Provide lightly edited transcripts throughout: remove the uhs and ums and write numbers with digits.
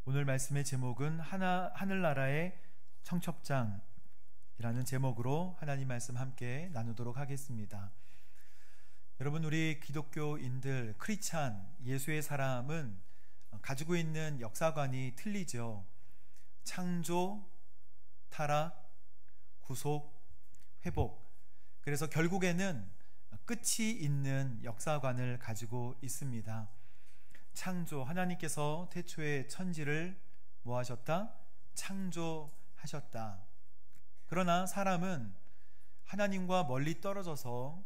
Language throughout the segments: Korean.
오늘 말씀의 제목은 하늘나라의 청첩장이라는 제목으로 하나님 말씀 함께 나누도록 하겠습니다. 여러분, 우리 기독교인들, 크리스찬, 예수의 사람은 가지고 있는 역사관이 틀리죠. 창조, 타락, 구속, 회복. 그래서 결국에는 끝이 있는 역사관을 가지고 있습니다. 창조, 하나님께서 태초에 천지를 뭐 하셨다? 창조하셨다. 그러나 사람은 하나님과 멀리 떨어져서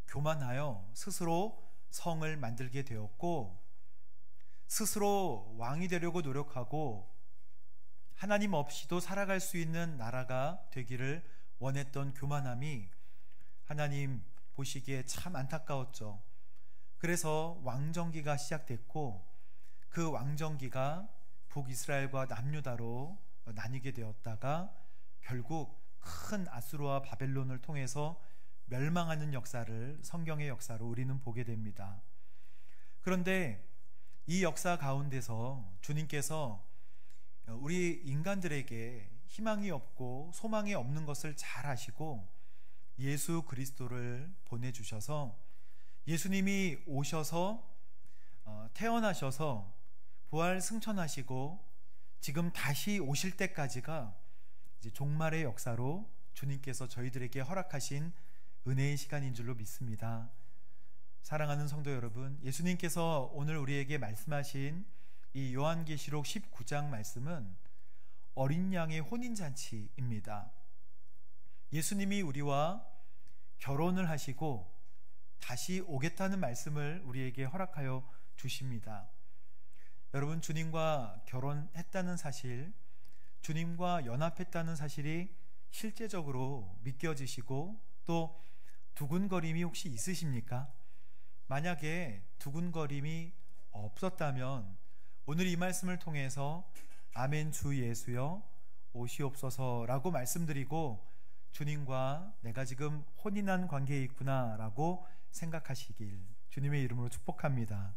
교만하여 스스로 성을 만들게 되었고, 스스로 왕이 되려고 노력하고 하나님 없이도 살아갈 수 있는 나라가 되기를 원했던 교만함이 하나님 보시기에 참 안타까웠죠. 그래서 왕정기가 시작됐고, 그 왕정기가 북이스라엘과 남유다로 나뉘게 되었다가 결국 큰 아수르와 바벨론을 통해서 멸망하는 역사를, 성경의 역사로 우리는 보게 됩니다. 그런데 이 역사 가운데서 주님께서 우리 인간들에게 희망이 없고 소망이 없는 것을 잘 아시고 예수 그리스도를 보내주셔서, 예수님이 오셔서 태어나셔서 부활 승천하시고 지금 다시 오실 때까지가 이제 종말의 역사로 주님께서 저희들에게 허락하신 은혜의 시간인 줄로 믿습니다. 사랑하는 성도 여러분, 예수님께서 오늘 우리에게 말씀하신 이 요한계시록 19장 말씀은 어린 양의 혼인잔치입니다. 예수님이 우리와 결혼을 하시고 다시 오겠다는 말씀을 우리에게 허락하여 주십니다. 여러분, 주님과 결혼했다는 사실, 주님과 연합했다는 사실이 실제적으로 믿겨지시고 또 두근거림이 혹시 있으십니까? 만약에 두근거림이 없었다면 오늘 이 말씀을 통해서 아멘 주 예수여 오시옵소서라고 말씀드리고 주님과 내가 지금 혼인한 관계에 있구나 라고 생각하시길 주님의 이름으로 축복합니다.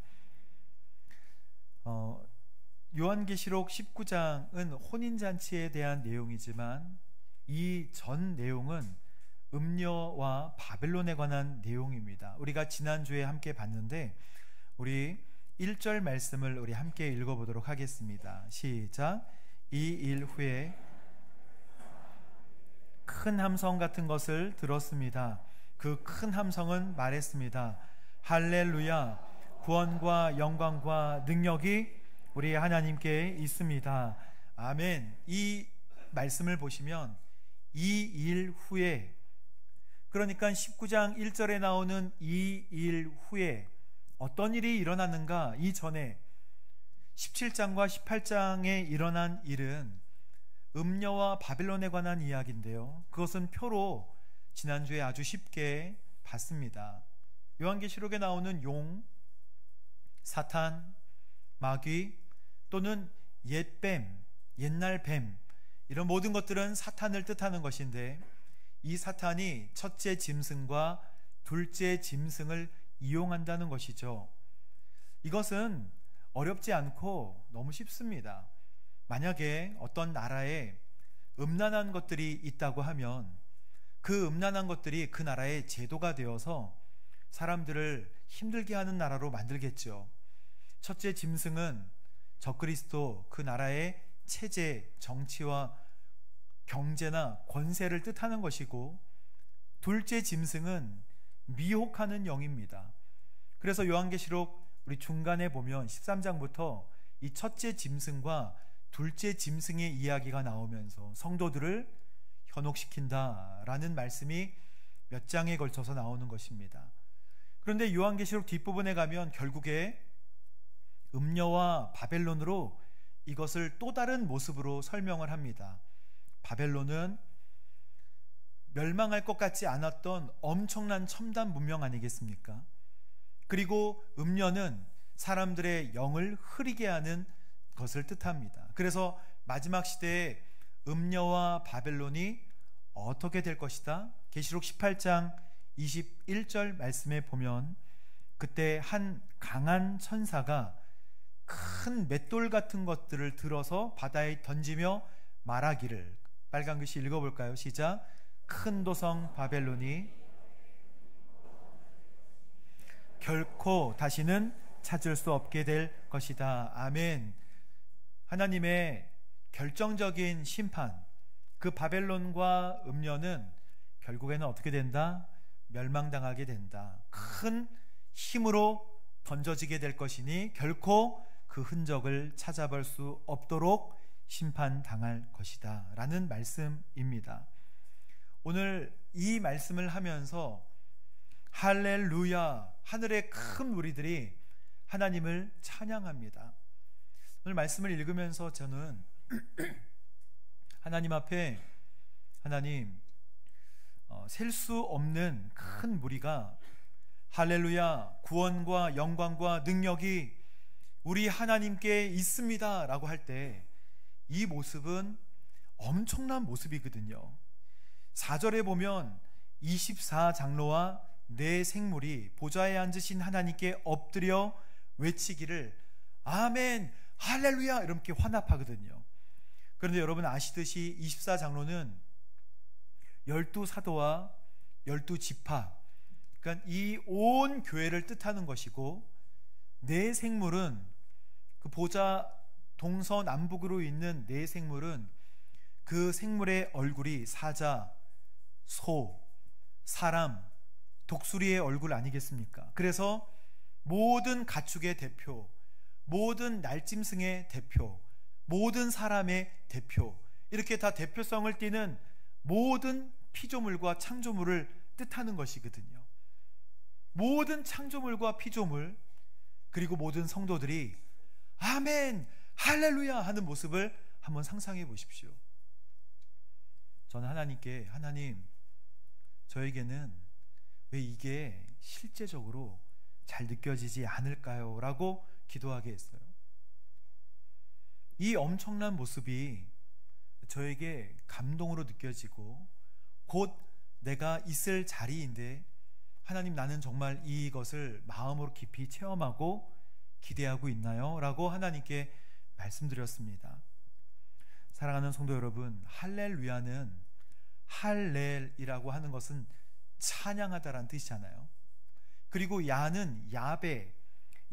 요한계시록 19장은 혼인잔치에 대한 내용이지만 이 전 내용은 음녀와 바벨론에 관한 내용입니다. 우리가 지난주에 함께 봤는데 우리 1절 말씀을 우리 함께 읽어보도록 하겠습니다. 시작. 이 일 후에 큰 함성 같은 것을 들었습니다. 그 큰 함성은 말했습니다. 할렐루야, 구원과 영광과 능력이 우리 하나님께 있습니다. 아멘. 이 말씀을 보시면 이 일 후에, 그러니까 19장 1절에 나오는 이 일 후에 어떤 일이 일어났는가? 이전에 17장과 18장에 일어난 일은 음녀와 바벨론에 관한 이야기인데요, 그것은 표로 지난주에 아주 쉽게 봤습니다. 요한계시록에 나오는 용, 사탄, 마귀 또는 옛뱀, 옛날 뱀, 이런 모든 것들은 사탄을 뜻하는 것인데, 이 사탄이 첫째 짐승과 둘째 짐승을 이용한다는 것이죠. 이것은 어렵지 않고 너무 쉽습니다. 만약에 어떤 나라에 음란한 것들이 있다고 하면 그 음란한 것들이 그 나라의 제도가 되어서 사람들을 힘들게 하는 나라로 만들겠죠. 첫째 짐승은 적그리스도, 그 나라의 체제, 정치와 경제나 권세를 뜻하는 것이고, 둘째 짐승은 미혹하는 영입니다. 그래서 요한계시록 우리 중간에 보면 13장부터 이 첫째 짐승과 둘째 짐승의 이야기가 나오면서 성도들을 현혹시킨다라는 말씀이 몇 장에 걸쳐서 나오는 것입니다. 그런데 요한계시록 뒷부분에 가면 결국에 음녀와 바벨론으로 이것을 또 다른 모습으로 설명을 합니다. 바벨론은 멸망할 것 같지 않았던 엄청난 첨단 문명 아니겠습니까? 그리고 음녀는 사람들의 영을 흐리게 하는 것을 뜻합니다. 그래서 마지막 시대에 음녀와 바벨론이 어떻게 될 것이다? 계시록 18장 21절 말씀에 보면 그때 한 강한 천사가 큰 맷돌 같은 것들을 들어서 바다에 던지며 말하기를, 빨간 글씨 읽어볼까요? 시작. 큰 도성 바벨론이 결코 다시는 찾을 수 없게 될 것이다. 아멘. 하나님의 결정적인 심판, 그 바벨론과 음녀는 결국에는 어떻게 된다? 멸망당하게 된다. 큰 힘으로 던져지게 될 것이니 결코 그 흔적을 찾아볼 수 없도록 심판당할 것이다 라는 말씀입니다. 오늘 이 말씀을 하면서 할렐루야, 하늘의 큰 무리들이 하나님을 찬양합니다. 오늘 말씀을 읽으면서 저는 하나님 앞에, 하나님, 셀 수 없는 큰 무리가 할렐루야, 구원과 영광과 능력이 우리 하나님께 있습니다 라고 할 때 이 모습은 엄청난 모습이거든요. 4절에 보면 24장로와 네 생물이 보좌에 앉으신 하나님께 엎드려 외치기를 아멘, 할렐루야 이렇게 환합하거든요. 그런데 여러분 아시듯이 24장로는 12사도와 12지파, 그러니까 이 온 교회를 뜻하는 것이고, 네 생물은 그 보좌 동서남북으로 있는 네 생물은 그 생물의 얼굴이 사자, 소, 사람, 독수리의 얼굴 아니겠습니까? 그래서 모든 가축의 대표, 모든 날짐승의 대표, 모든 사람의 대표, 이렇게 다 대표성을 띠는 모든 피조물과 창조물을 뜻하는 것이거든요. 모든 창조물과 피조물, 그리고 모든 성도들이 아멘, 할렐루야 하는 모습을 한번 상상해 보십시오. 저는 하나님께, 하나님, 저에게는 왜 이게 실제적으로 잘 느껴지지 않을까요? 라고 기도하게 했어요. 이 엄청난 모습이 저에게 감동으로 느껴지고 곧 내가 있을 자리인데, 하나님, 나는 정말 이것을 마음으로 깊이 체험하고 기대하고 있나요? 라고 하나님께 말씀드렸습니다. 사랑하는 성도 여러분, 할렐루야는, 할렐이라고 하는 것은 찬양하다라는 뜻이잖아요. 그리고 야는 야베,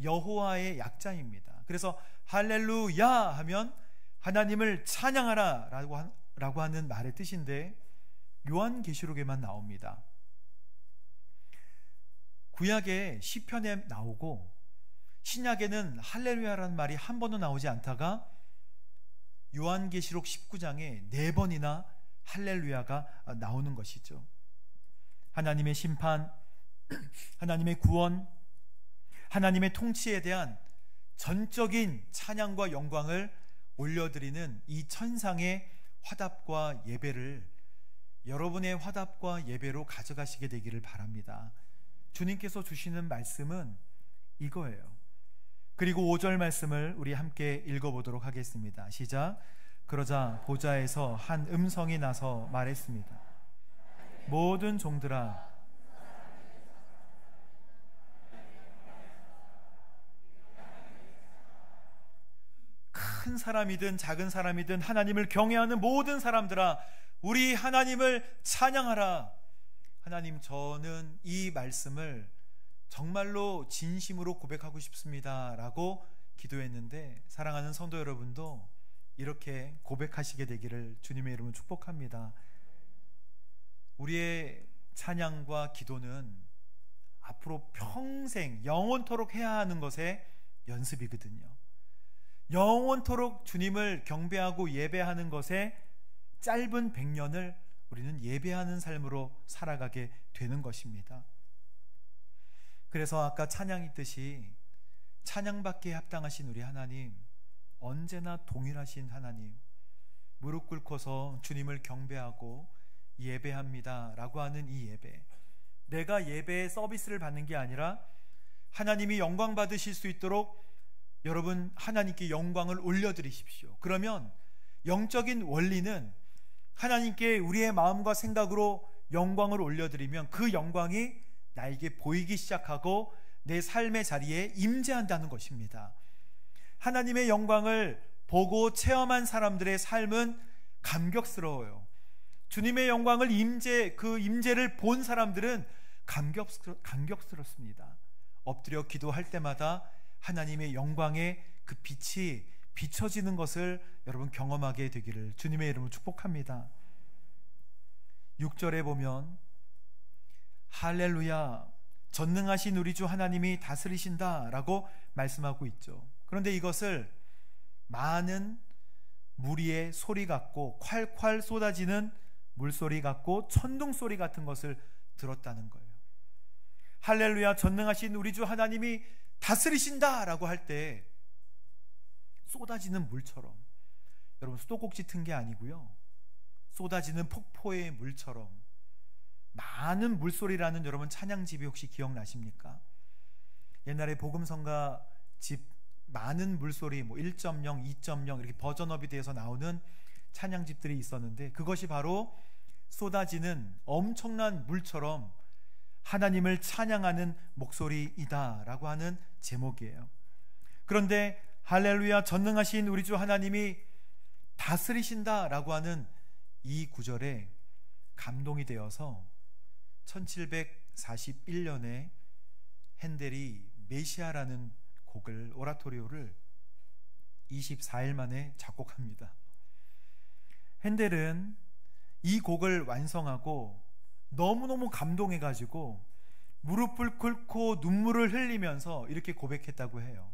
여호와의 약자입니다. 그래서 할렐루야 하면 하나님을 찬양하라 라고 하는 말의 뜻인데, 요한계시록에만 나옵니다. 구약의 시편에 나오고 신약에는 할렐루야라는 말이 한 번도 나오지 않다가 요한계시록 19장에 4번이나 할렐루야가 나오는 것이죠. 하나님의 심판, 하나님의 구원, 하나님의 통치에 대한 전적인 찬양과 영광을 올려드리는 이 천상의 화답과 예배를 여러분의 화답과 예배로 가져가시게 되기를 바랍니다. 주님께서 주시는 말씀은 이거예요. 그리고 5절 말씀을 우리 함께 읽어보도록 하겠습니다. 시작. 그러자 보좌에서 한 음성이 나서 말했습니다. 모든 종들아, 큰 사람이든 작은 사람이든 하나님을 경외하는 모든 사람들아, 우리 하나님을 찬양하라. 하나님, 저는 이 말씀을 정말로 진심으로 고백하고 싶습니다 라고 기도했는데, 사랑하는 성도 여러분도 이렇게 고백하시게 되기를 주님의 이름으로 축복합니다. 우리의 찬양과 기도는 앞으로 평생 영원토록 해야 하는 것의 연습이거든요. 영원토록 주님을 경배하고 예배하는 것의 짧은 100년을 우리는 예배하는 삶으로 살아가게 되는 것입니다. 그래서 아까 찬양했듯이 찬양받기에 합당하신 우리 하나님, 언제나 동일하신 하나님, 무릎 꿇고서 주님을 경배하고 예배합니다 라고 하는 이 예배, 내가 예배의 서비스를 받는 게 아니라 하나님이 영광 받으실 수 있도록 여러분 하나님께 영광을 올려드리십시오. 그러면 영적인 원리는 하나님께 우리의 마음과 생각으로 영광을 올려드리면 그 영광이 나에게 보이기 시작하고 내 삶의 자리에 임재한다는 것입니다. 하나님의 영광을 보고 체험한 사람들의 삶은 감격스러워요. 주님의 영광을 그 임재를 본 사람들은 감격스럽습니다. 엎드려 기도할 때마다 하나님의 영광의 그 빛이 비춰지는 것을 여러분 경험하게 되기를 주님의 이름으로 축복합니다. 6절에 보면 할렐루야, 전능하신 우리 주 하나님이 다스리신다 라고 말씀하고 있죠. 그런데 이것을 많은 무리의 소리 같고 콸콸 쏟아지는 물소리 같고 천둥 소리 같은 것을 들었다는 거예요. 할렐루야, 전능하신 우리 주 하나님이 다스리신다 라고 할 때 쏟아지는 물처럼, 여러분 수도꼭지 튼 게 아니고요, 쏟아지는 폭포의 물처럼 많은 물소리라는 여러분 찬양집이 혹시 기억나십니까? 옛날에 복음성가 집 많은 물소리 1.0, 2.0 이렇게 버전업이 되어서 나오는 찬양집들이 있었는데, 그것이 바로 쏟아지는 엄청난 물처럼 하나님을 찬양하는 목소리이다 라고 하는 제목이에요. 그런데 할렐루야, 전능하신 우리 주 하나님이 다스리신다 라고 하는 이 구절에 감동이 되어서 1741년에 핸델이 메시아라는 곡을, 오라토리오를 24일 만에 작곡합니다. 핸델은 이 곡을 완성하고 너무너무 감동해가지고 무릎을 꿇고 눈물을 흘리면서 이렇게 고백했다고 해요.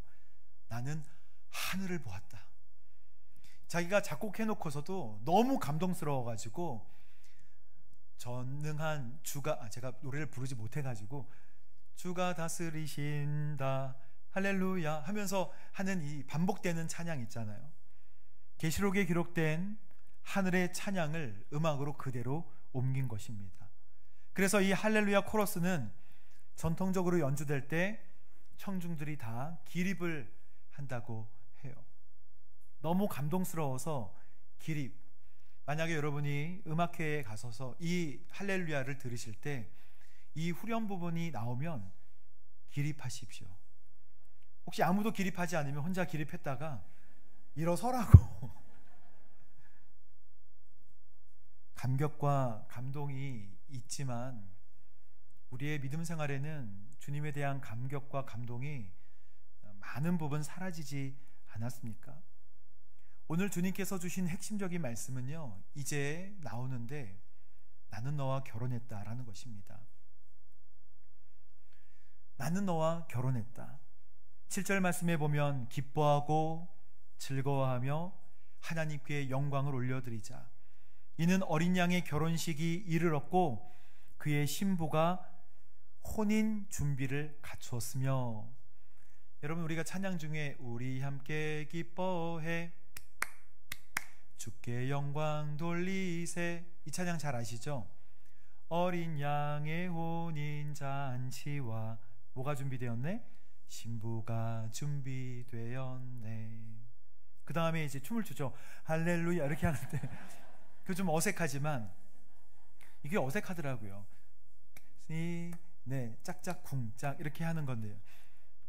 나는 하늘을 보았다. 자기가 작곡해놓고서도 너무 감동스러워가지고 전능한 주가, 제가 노래를 부르지 못해가지고 주가 다스리신다 할렐루야 하면서 하는 이 반복되는 찬양 있잖아요. 계시록에 기록된 하늘의 찬양을 음악으로 그대로 옮긴 것입니다. 그래서 이 할렐루야 코러스는 전통적으로 연주될 때 청중들이 다 기립을 한다고 해요. 너무 감동스러워서 기립. 만약에 여러분이 음악회에 가셔서 이 할렐루야를 들으실 때 이 후렴 부분이 나오면 기립하십시오. 혹시 아무도 기립하지 않으면 혼자 기립했다가 일어서라고. 감격과 감동이 있지만 우리의 믿음 생활에는 주님에 대한 감격과 감동이 많은 부분 사라지지 않았습니까? 오늘 주님께서 주신 핵심적인 말씀은요, 이제 나오는데 나는 너와 결혼했다라는 것입니다. 나는 너와 결혼했다. 7절 말씀에 보면 기뻐하고 즐거워하며 하나님께 영광을 올려드리자. 이는 어린 양의 결혼식이 이르렀고 그의 신부가 혼인 준비를 갖추었으며. 여러분, 우리가 찬양 중에 우리 함께 기뻐해 주께 영광 돌리세, 이 찬양 잘 아시죠? 어린 양의 혼인 잔치와 뭐가 준비되었네? 신부가 준비되었네. 그 다음에 이제 춤을 추죠. 할렐루야 이렇게 하는데 그 좀 어색하지만 이게 어색하더라고요. 네, 짝짝쿵짝 이렇게 하는 건데요.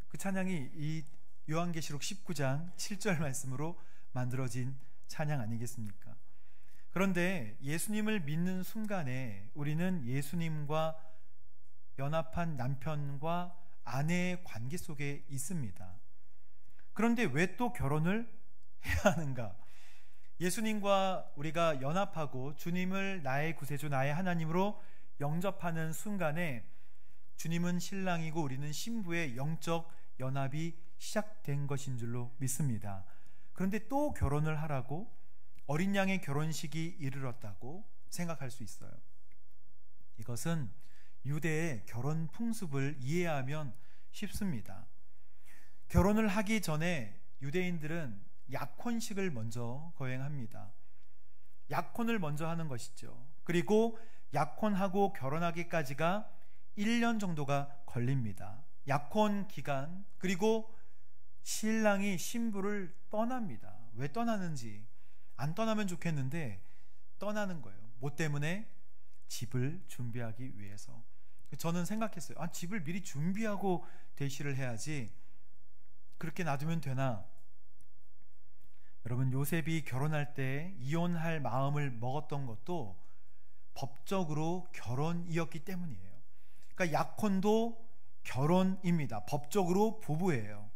그 찬양이 이 요한계시록 19장 7절 말씀으로 만들어진 찬양 아니겠습니까? 그런데 예수님을 믿는 순간에 우리는 예수님과 연합한 남편과 아내의 관계 속에 있습니다. 그런데 왜 또 결혼을 해야 하는가? 예수님과 우리가 연합하고 주님을 나의 구세주, 나의 하나님으로 영접하는 순간에 주님은 신랑이고 우리는 신부의 영적 연합이 시작된 것인 줄로 믿습니다. 그런데 또 결혼을 하라고, 어린 양의 결혼식이 이르렀다고 생각할 수 있어요. 이것은 유대의 결혼 풍습을 이해하면 쉽습니다. 결혼을 하기 전에 유대인들은 약혼식을 먼저 거행합니다. 약혼을 먼저 하는 것이죠. 그리고 약혼하고 결혼하기까지가 1년 정도가 걸립니다. 약혼 기간, 그리고 신랑이 신부를 떠납니다. 왜 떠나는지, 안 떠나면 좋겠는데 떠나는 거예요. 뭐 때문에? 집을 준비하기 위해서. 저는 생각했어요. 집을 미리 준비하고 대시를 해야지 그렇게 놔두면 되나? 여러분, 요셉이 결혼할 때 이혼할 마음을 먹었던 것도 법적으로 결혼이었기 때문이에요. 그러니까 약혼도 결혼입니다. 법적으로 부부예요.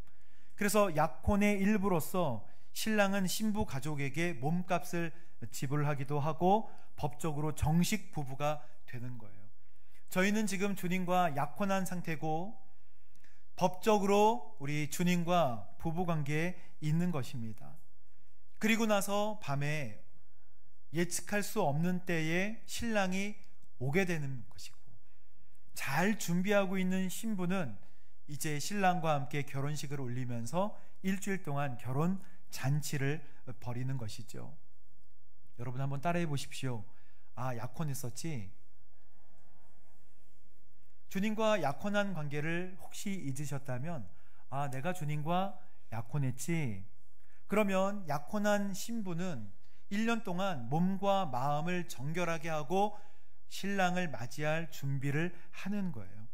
그래서 약혼의 일부로서 신랑은 신부 가족에게 몸값을 지불하기도 하고 법적으로 정식 부부가 되는 거예요. 저희는 지금 주님과 약혼한 상태고 법적으로 우리 주님과 부부관계에 있는 것입니다. 그리고 나서 밤에 예측할 수 없는 때에 신랑이 오게 되는 것이고, 잘 준비하고 있는 신부는 이제 신랑과 함께 결혼식을 올리면서 일주일 동안 결혼 잔치를 벌이는 것이죠. 여러분 한번 따라해 보십시오. 아, 약혼했었지? 주님과 약혼한 관계를 혹시 잊으셨다면, 아, 내가 주님과 약혼했지? 그러면 약혼한 신부는 1년 동안 몸과 마음을 정결하게 하고 신랑을 맞이할 준비를 하는 거예요.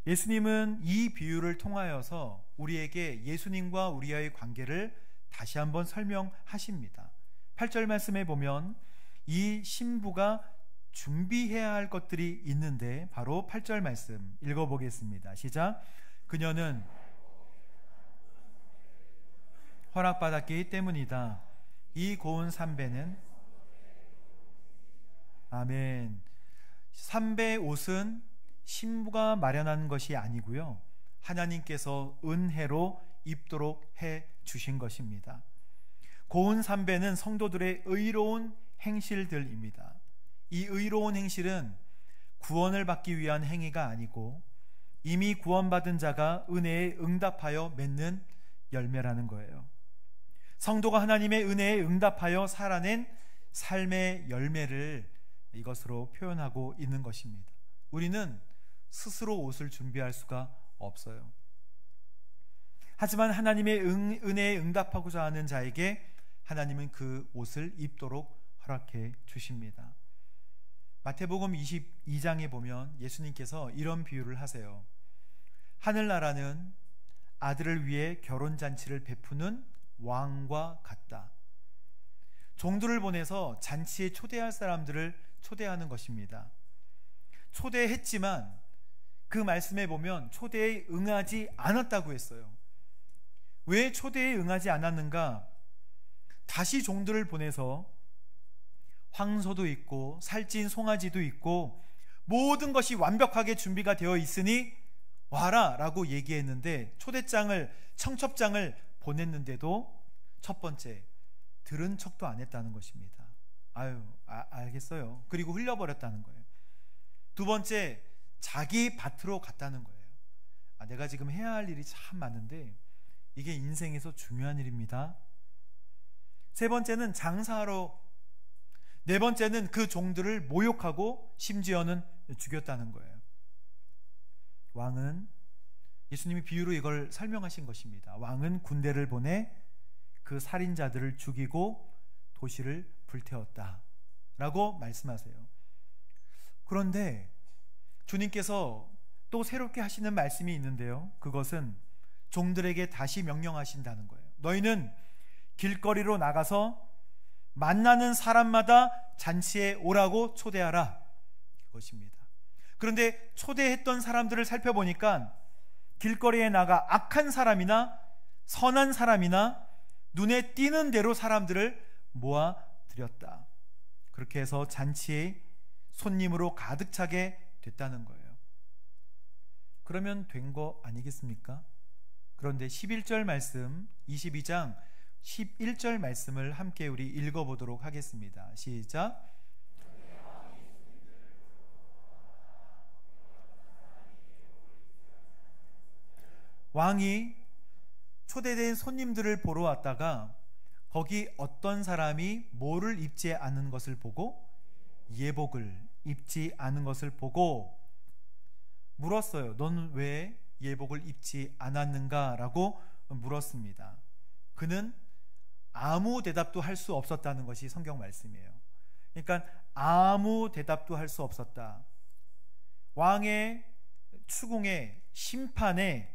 예수님은 이 비유를 통하여서 우리에게 예수님과 우리와의 관계를 다시 한번 설명하십니다. 8절 말씀에 보면 이 신부가 준비해야 할 것들이 있는데, 바로 8절 말씀 읽어보겠습니다. 시작. 그녀는 허락받았기 때문이다. 이 고운 삼배는, 아멘. 삼배 옷은 신부가 마련한 것이 아니고요, 하나님께서 은혜로 입도록 해 주신 것입니다. 고운 삼배는 성도들의 의로운 행실들입니다. 이 의로운 행실은 구원을 받기 위한 행위가 아니고 이미 구원받은 자가 은혜에 응답하여 맺는 열매라는 거예요. 성도가 하나님의 은혜에 응답하여 살아낸 삶의 열매를 이것으로 표현하고 있는 것입니다. 우리는 스스로 옷을 준비할 수가 없어요. 하지만 하나님의 은혜에 응답하고자 하는 자에게 하나님은 그 옷을 입도록 허락해 주십니다. 마태복음 22장에 보면 예수님께서 이런 비유를 하세요. 하늘나라는 아들을 위해 결혼잔치를 베푸는 왕과 같다. 종들을 보내서 잔치에 초대할 사람들을 초대하는 것입니다. 초대했지만 그 말씀에 보면 초대에 응하지 않았다고 했어요. 왜 초대에 응하지 않았는가? 다시 종들을 보내서 황소도 있고 살찐 송아지도 있고 모든 것이 완벽하게 준비가 되어 있으니 와라 라고 얘기했는데, 초대장을, 청첩장을 보냈는데도 첫 번째, 들은 척도 안 했다는 것입니다. 알겠어요. 그리고 흘려버렸다는 거예요. 두 번째, 자기 밭으로 갔다는 거예요. 내가 지금 해야 할 일이 참 많은데 이게 인생에서 중요한 일입니다. 세 번째는 장사하러, 네 번째는 그 종들을 모욕하고 심지어는 죽였다는 거예요. 왕은, 예수님이 비유로 이걸 설명하신 것입니다. 왕은 군대를 보내 그 살인자들을 죽이고 도시를 불태웠다 라고 말씀하세요. 그런데 주님께서 또 새롭게 하시는 말씀이 있는데요, 그것은 종들에게 다시 명령하신다는 거예요. 너희는 길거리로 나가서 만나는 사람마다 잔치에 오라고 초대하라, 그것입니다. 그런데 초대했던 사람들을 살펴보니까 길거리에 나가 악한 사람이나 선한 사람이나 눈에 띄는 대로 사람들을 모아들였다. 그렇게 해서 잔치에 손님으로 가득 차게 됐다는 거예요. 그러면 된 거 아니겠습니까? 그런데 11절 말씀, 22장 11절 말씀을 함께 우리 읽어보도록 하겠습니다. 시작. 왕이 초대된 손님들을 보러 왔다가 거기 어떤 사람이 뭐를 입지 않은 것을 보고, 예복을 입지 않은 것을 보고 물었어요. 넌 왜 예복을 입지 않았는가? 라고 물었습니다. 그는 아무 대답도 할 수 없었다는 것이 성경 말씀이에요. 그러니까 아무 대답도 할 수 없었다. 왕의 추궁에, 심판에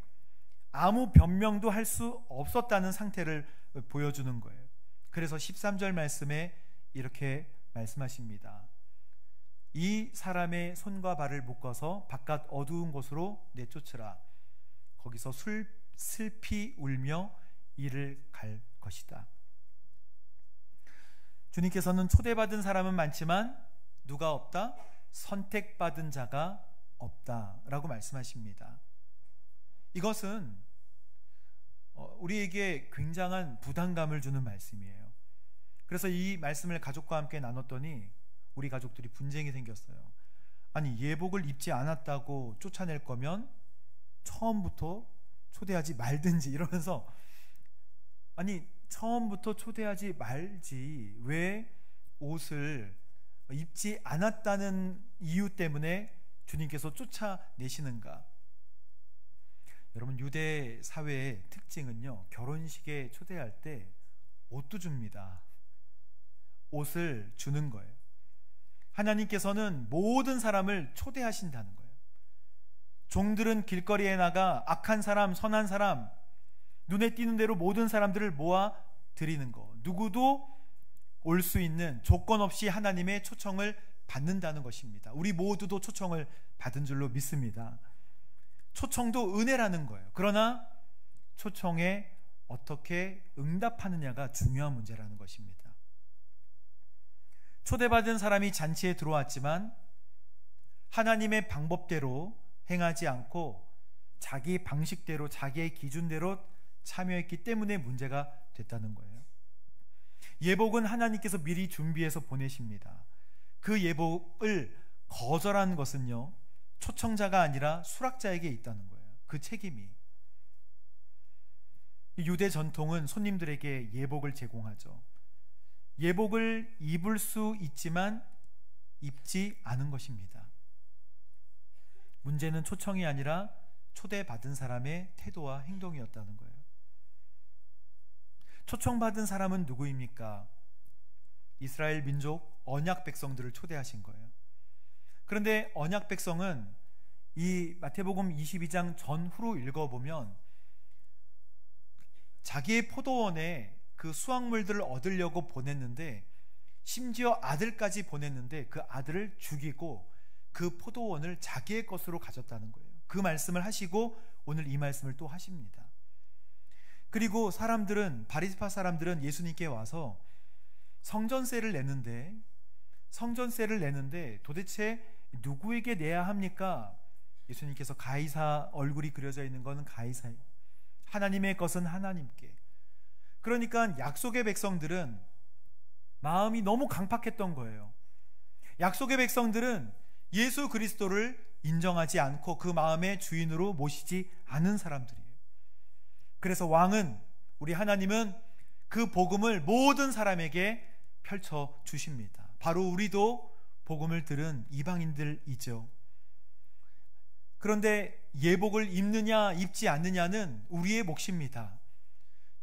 아무 변명도 할 수 없었다는 상태를 보여주는 거예요. 그래서 13절 말씀에 이렇게 말씀하십니다. 이 사람의 손과 발을 묶어서 바깥 어두운 곳으로 내쫓으라. 거기서 슬피 울며 이를 갈 것이다. 주님께서는 초대받은 사람은 많지만 누가 없다? 선택받은 자가 없다라고 말씀하십니다. 이것은 우리에게 굉장한 부담감을 주는 말씀이에요. 그래서 이 말씀을 가족과 함께 나눴더니 우리 가족들이 분쟁이 생겼어요. 아니, 예복을 입지 않았다고 쫓아낼 거면 처음부터 초대하지 말든지, 이러면서 아니, 처음부터 초대하지 말지 왜 옷을 입지 않았다는 이유 때문에 주님께서 쫓아내시는가? 여러분, 유대 사회의 특징은요, 결혼식에 초대할 때 옷도 줍니다. 옷을 주는 거예요. 하나님께서는 모든 사람을 초대하신다는 거예요. 종들은 길거리에 나가 악한 사람, 선한 사람, 눈에 띄는 대로 모든 사람들을 모아 드리는 거, 누구도 올 수 있는 조건 없이 하나님의 초청을 받는다는 것입니다. 우리 모두도 초청을 받은 줄로 믿습니다. 초청도 은혜라는 거예요. 그러나 초청에 어떻게 응답하느냐가 중요한 문제라는 것입니다. 초대받은 사람이 잔치에 들어왔지만 하나님의 방법대로 행하지 않고 자기 방식대로, 자기의 기준대로 참여했기 때문에 문제가 됐다는 거예요. 예복은 하나님께서 미리 준비해서 보내십니다. 그 예복을 거절한 것은요, 초청자가 아니라 수락자에게 있다는 거예요. 그 책임이. 유대 전통은 손님들에게 예복을 제공하죠. 예복을 입을 수 있지만 입지 않은 것입니다. 문제는 초청이 아니라 초대받은 사람의 태도와 행동이었다는 거예요. 초청받은 사람은 누구입니까? 이스라엘 민족 언약 백성들을 초대하신 거예요. 그런데 언약 백성은 이 마태복음 22장 전후로 읽어보면 자기의 포도원에 그 수확물들을 얻으려고 보냈는데, 심지어 아들까지 보냈는데 그 아들을 죽이고 그 포도원을 자기의 것으로 가졌다는 거예요. 그 말씀을 하시고 오늘 이 말씀을 또 하십니다. 그리고 바리새파 사람들은 예수님께 와서 성전세를 내는데 도대체 누구에게 내야 합니까? 예수님께서 가이사 얼굴이 그려져 있는 것은 가이사, 하나님의 것은 하나님께. 그러니까 약속의 백성들은 마음이 너무 강팍했던 거예요. 약속의 백성들은 예수 그리스도를 인정하지 않고 그 마음의 주인으로 모시지 않은 사람들이에요. 그래서 왕은, 우리 하나님은 그 복음을 모든 사람에게 펼쳐 주십니다. 바로 우리도 복음을 들은 이방인들이죠. 그런데 예복을 입느냐 입지 않느냐는 우리의 몫입니다.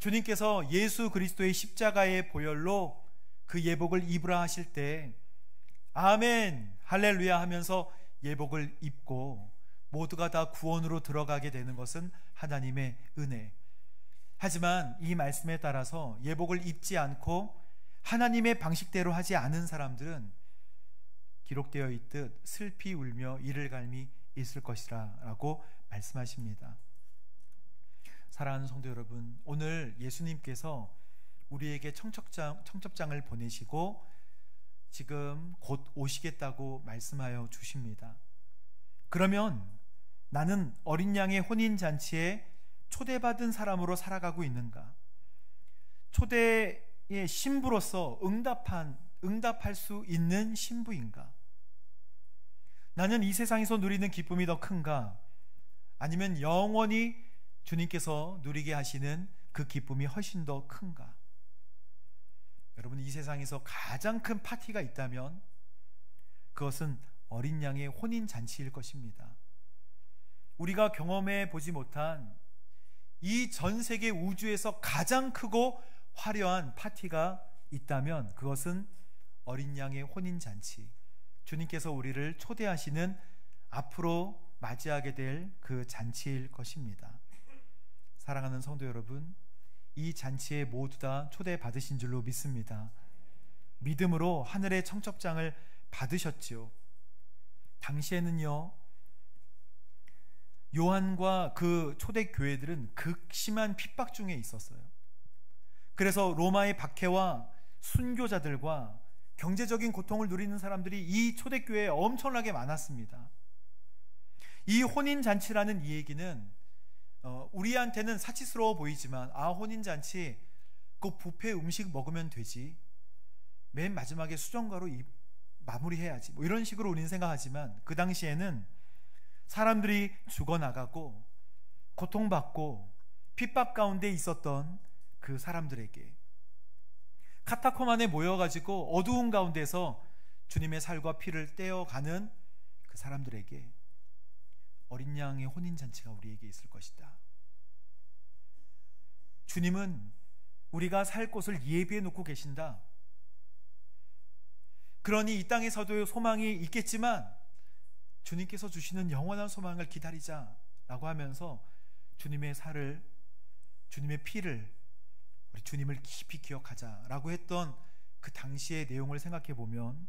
주님께서 예수 그리스도의 십자가의 보혈로 그 예복을 입으라 하실 때 아멘 할렐루야 하면서 예복을 입고 모두가 다 구원으로 들어가게 되는 것은 하나님의 은혜. 하지만 이 말씀에 따라서 예복을 입지 않고 하나님의 방식대로 하지 않은 사람들은 기록되어 있듯 슬피 울며 이를 갈미 있을 것이라 라고 말씀하십니다. 사랑하는 성도 여러분, 오늘 예수님께서 우리에게 청첩장을 보내시고 지금 곧 오시겠다고 말씀하여 주십니다. 그러면 나는 어린 양의 혼인잔치에 초대받은 사람으로 살아가고 있는가? 초대의 신부로서 응답할 수 있는 신부인가? 나는 이 세상에서 누리는 기쁨이 더 큰가? 아니면 영원히 주님께서 누리게 하시는 그 기쁨이 훨씬 더 큰가? 여러분, 이 세상에서 가장 큰 파티가 있다면 그것은 어린 양의 혼인잔치일 것입니다. 우리가 경험해 보지 못한 이 전 세계 우주에서 가장 크고 화려한 파티가 있다면 그것은 어린 양의 혼인잔치, 주님께서 우리를 초대하시는 앞으로 맞이하게 될 그 잔치일 것입니다. 사랑하는 성도 여러분, 이 잔치에 모두 다 초대받으신 줄로 믿습니다. 믿음으로 하늘의 청첩장을 받으셨지요. 당시에는요, 요한과 그 초대교회들은 극심한 핍박 중에 있었어요. 그래서 로마의 박해와 순교자들과 경제적인 고통을 누리는 사람들이 이 초대교회에 엄청나게 많았습니다. 이 혼인잔치라는 이 얘기는 우리한테는 사치스러워 보이지만, 혼인잔치 그 뷔페 음식 먹으면 되지, 맨 마지막에 수정과로 마무리해야지, 뭐 이런 식으로 우리는 생각하지만, 그 당시에는 사람들이 죽어나가고 고통받고 핍박 가운데 있었던 그 사람들에게, 카타콤 안에 모여가지고 어두운 가운데서 주님의 살과 피를 떼어가는 그 사람들에게 어린 양의 혼인잔치가 우리에게 있을 것이다. 주님은 우리가 살 곳을 예비해 놓고 계신다. 그러니 이 땅에서도 소망이 있겠지만 주님께서 주시는 영원한 소망을 기다리자라고 하면서 주님의 살을, 주님의 피를, 우리 주님을 깊이 기억하자라고 했던 그 당시의 내용을 생각해 보면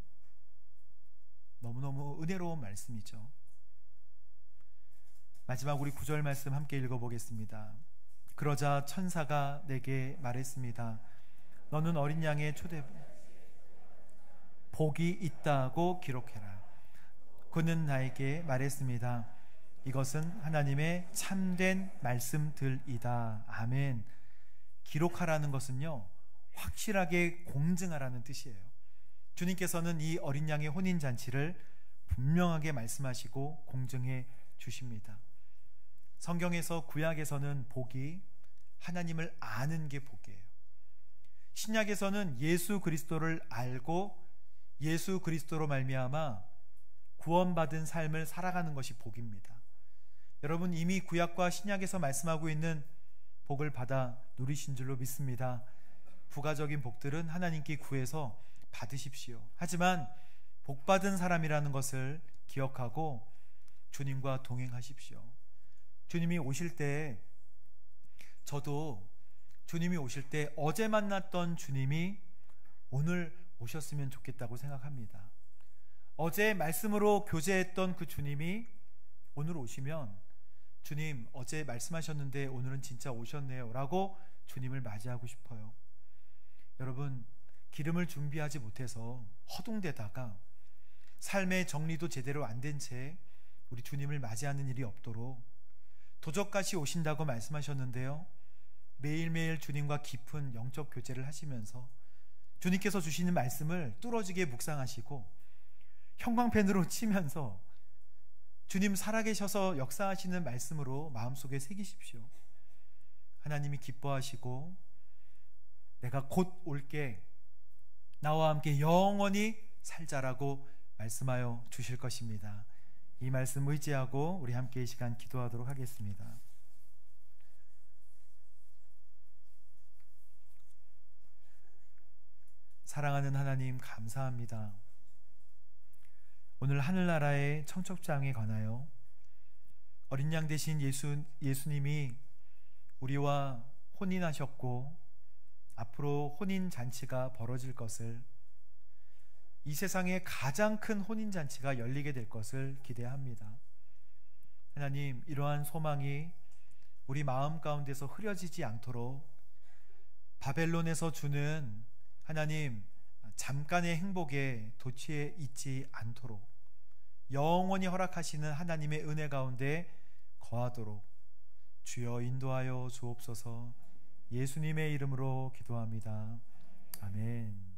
너무너무 은혜로운 말씀이죠. 마지막 우리 9절 말씀 함께 읽어보겠습니다. 그러자 천사가 내게 말했습니다. 너는 어린 양의 초대 복이 있다고 기록해라. 그는 나에게 말했습니다. 이것은 하나님의 참된 말씀들이다. 아멘. 기록하라는 것은요, 확실하게 공증하라는 뜻이에요. 주님께서는 이 어린 양의 혼인잔치를 분명하게 말씀하시고 공증해 주십니다. 성경에서, 구약에서는 복이 하나님을 아는 게 복이에요. 신약에서는 예수 그리스도를 알고 예수 그리스도로 말미암아 구원받은 삶을 살아가는 것이 복입니다. 여러분, 이미 구약과 신약에서 말씀하고 있는 복을 받아 누리신 줄로 믿습니다. 부가적인 복들은 하나님께 구해서 받으십시오. 하지만 복받은 사람이라는 것을 기억하고 주님과 동행하십시오. 주님이 오실 때, 저도 주님이 오실 때 어제 만났던 주님이 오늘 오셨으면 좋겠다고 생각합니다. 어제 말씀으로 교제했던 그 주님이 오늘 오시면, 주님 어제 말씀하셨는데 오늘은 진짜 오셨네요 라고 주님을 맞이하고 싶어요. 여러분, 기름을 준비하지 못해서 허둥대다가 삶의 정리도 제대로 안 된 채 우리 주님을 맞이하는 일이 없도록 도적같이 오신다고 말씀하셨는데요, 매일매일 주님과 깊은 영적 교제를 하시면서 주님께서 주시는 말씀을 뚫어지게 묵상하시고 형광펜으로 치면서 주님 살아계셔서 역사하시는 말씀으로 마음속에 새기십시오. 하나님이 기뻐하시고 내가 곧 올게, 나와 함께 영원히 살자라고 말씀하여 주실 것입니다. 이 말씀 의지하고 우리 함께 이 시간 기도하도록 하겠습니다. 사랑하는 하나님, 감사합니다. 오늘 하늘나라의 청첩장에 관하여 어린 양 되신 예수님이 우리와 혼인하셨고 앞으로 혼인잔치가 벌어질 것을, 이 세상에 가장 큰 혼인잔치가 열리게 될 것을 기대합니다. 하나님, 이러한 소망이 우리 마음 가운데서 흐려지지 않도록 바벨론에서 주는 하나님 잠깐의 행복에 도취해 있지 않도록 영원히 허락하시는 하나님의 은혜 가운데 거하도록 주여 인도하여 주옵소서. 예수님의 이름으로 기도합니다. 아멘.